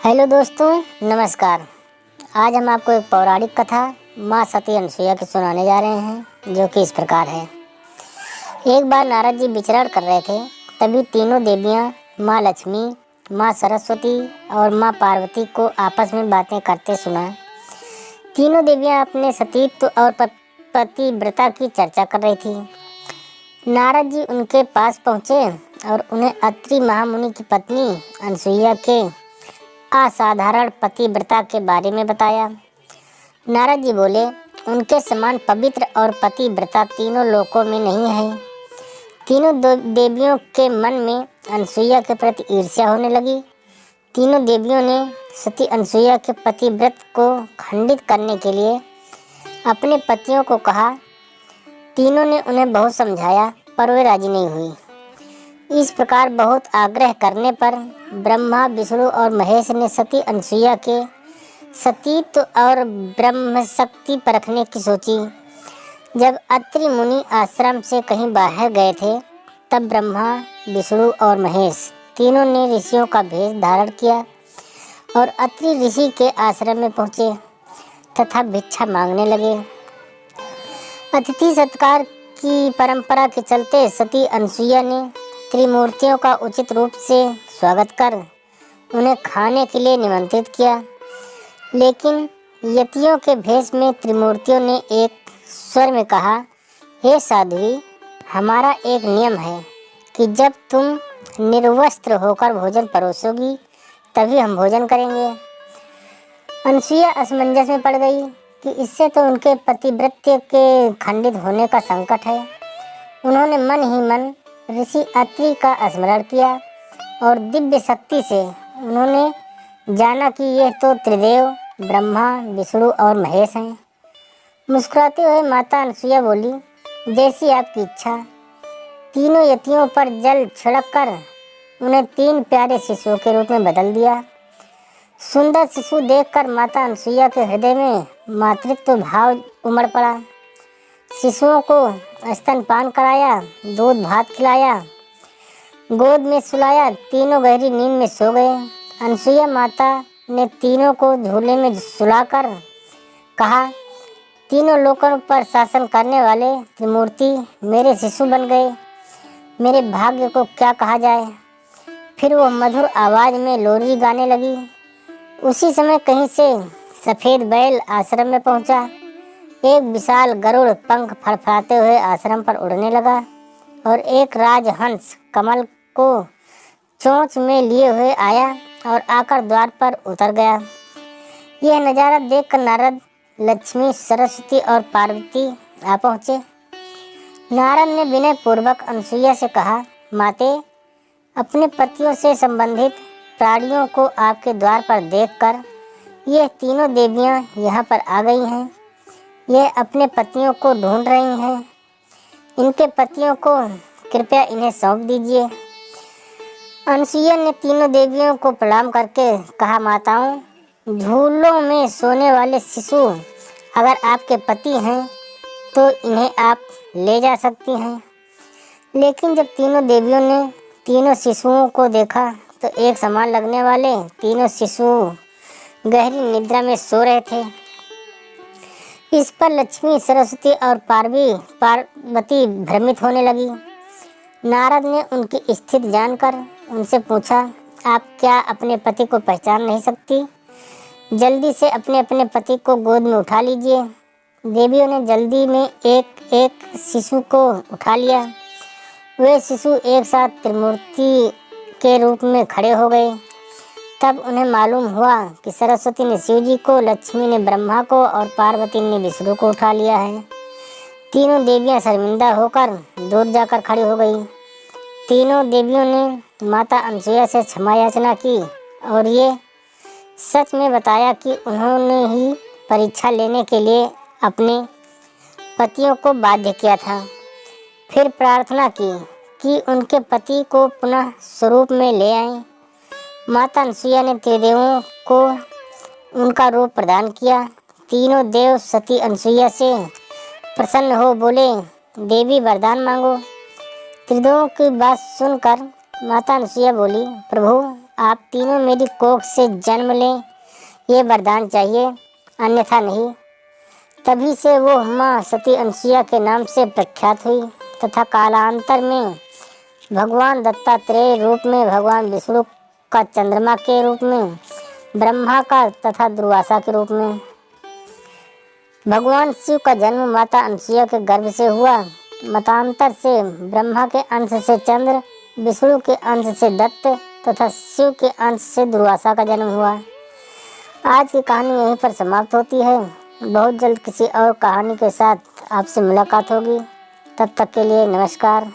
Hello दोस्तों, नमस्कार। आज हम आपको एक पौराणिक कथा माँ सती अनसुईया की सुनाने जा रहे हैं, जो कि इस प्रकार है। एक बार नारद जी विचरण कर रहे थे, तभी तीनों देवियाँ माँ लक्ष्मी, माँ सरस्वती और माँ पार्वती को आपस में बातें करते सुना। तीनों देवियाँ अपने सतीत्व और पतिव्रता की चर्चा कर रही थी। नारद जी उनके पास पहुँचे और उन्हें अत्रि महामुनि की पत्नी अनसुईया के असाधारण पतिव्रता के बारे में बताया। नारद जी बोले, उनके समान पवित्र और पतिव्रता तीनों लोकों में नहीं है। तीनों देवियों के मन में अनसुईया के प्रति ईर्ष्या होने लगी। तीनों देवियों ने सती अनसुईया के पतिव्रत को खंडित करने के लिए अपने पतियों को कहा। तीनों ने उन्हें बहुत समझाया, पर वे राजी नहीं हुई। इस प्रकार बहुत आग्रह करने पर ब्रह्मा, विष्णु और महेश ने सती अनसुईया के सतीत्व और ब्रह्म शक्ति परखने की सोची। जब अत्रि मुनि आश्रम से कहीं बाहर गए थे, तब ब्रह्मा, विष्णु और महेश तीनों ने ऋषियों का भेष धारण किया और अत्रि ऋषि के आश्रम में पहुँचे तथा भिक्षा मांगने लगे। अतिथि सत्कार की परंपरा के चलते सती अनसुईया ने त्रिमूर्तियों का उचित रूप से स्वागत कर उन्हें खाने के लिए निमंत्रित किया। लेकिन यतियों के भेष में त्रिमूर्तियों ने एक स्वर में कहा, हे साध्वी, हमारा एक नियम है कि जब तुम निर्वस्त्र होकर भोजन परोसोगी तभी हम भोजन करेंगे। अनसुईया असमंजस में पड़ गई कि इससे तो उनके पतिव्रत्य के खंडित होने का संकट है। उन्होंने मन ही मन ऋषि अत्रि का स्मरण किया और दिव्य शक्ति से उन्होंने जाना कि यह तो त्रिदेव ब्रह्मा, विष्णु और महेश हैं। मुस्कुराते हुए माता अनसुईया बोली, जैसी आपकी इच्छा। तीनों यतियों पर जल छिड़क कर उन्हें 3 प्यारे शिशुओं के रूप में बदल दिया। सुंदर शिशु देखकर माता अनसुईया के हृदय में मातृत्व भाव उमड़ पड़ा। शिशुओं को स्तनपान कराया, दूध भात खिलाया, गोद में सुलाया। तीनों गहरी नींद में सो गए। अनसुईया माता ने तीनों को झूले में सुलाकर कहा, तीनों लोकों पर शासन करने वाले त्रिमूर्ति मेरे शिशु बन गए। मेरे भाग्य को क्या कहा जाए। फिर वो मधुर आवाज में लोरी गाने लगी। उसी समय कहीं से सफ़ेद बैल आश्रम में पहुंचा। एक विशाल गरुड़ पंख फड़फड़ाते हुए आश्रम पर उड़ने लगा और एक राजहंस कमल को चोंच में लिए हुए आया और आकर द्वार पर उतर गया। यह नज़ारा देखकर नारद, लक्ष्मी, सरस्वती और पार्वती आ पहुँचे। नारद ने विनय पूर्वक अनसुईया से कहा, माते, अपने पतियों से संबंधित प्राणियों को आपके द्वार पर देखकर यह तीनों देवियाँ यहाँ पर आ गई हैं। यह अपने पतियों को ढूंढ रही हैं। इनके पतियों को कृपया इन्हें सौंप दीजिए। अनसुईया ने तीनों देवियों को प्रणाम करके कहा, माताओं, झूलों में सोने वाले शिशु अगर आपके पति हैं तो इन्हें आप ले जा सकती हैं। लेकिन जब तीनों देवियों ने तीनों शिशुओं को देखा तो एक समान लगने वाले तीनों शिशु गहरी निद्रा में सो रहे थे। इस पर लक्ष्मी, सरस्वती और पार्वती भ्रमित होने लगी। नारद ने उनकी स्थिति जानकर उनसे पूछा, आप क्या अपने पति को पहचान नहीं सकती? जल्दी से अपने अपने पति को गोद में उठा लीजिए। देवियों ने जल्दी में एक एक शिशु को उठा लिया। वे शिशु एक साथ त्रिमूर्ति के रूप में खड़े हो गए। तब उन्हें मालूम हुआ कि सरस्वती ने शिव जी को, लक्ष्मी ने ब्रह्मा को और पार्वती ने विष्णु को उठा लिया है। तीनों देवियां शर्मिंदा होकर दूर जाकर खड़ी हो गई। तीनों देवियों ने माता अनसुईया से क्षमा याचना की और ये सच में बताया कि उन्होंने ही परीक्षा लेने के लिए अपने पतियों को बाध्य किया था। फिर प्रार्थना की कि उनके पति को पुनः स्वरूप में ले आएं। माता अनसुईया ने त्रिदेवों को उनका रूप प्रदान किया। तीनों देव सती अनसुईया से प्रसन्न हो बोले, देवी वरदान मांगो। त्रिदेवों की बात सुनकर माता अनसुईया बोली, प्रभु, आप तीनों मेरी कोख से जन्म लें, ये वरदान चाहिए, अन्यथा नहीं। तभी से वो माँ सती अनसुया के नाम से प्रख्यात हुई तथा कालांतर में भगवान दत्तात्रेय रूप में, भगवान विष्णु का चंद्रमा के रूप में, ब्रह्मा का तथा दुर्वासा के रूप में। भगवान शिव का जन्म माता अनसुया के गर्भ से हुआ। मतांतर से ब्रह्मा के अंश से चंद्र, विष्णु के अंश से दत्त तथा शिव के अंश से दुर्वासा का जन्म हुआ। आज की कहानी यहीं पर समाप्त होती है। बहुत जल्द किसी और कहानी के साथ आपसे मुलाकात होगी। तब तक के लिए नमस्कार।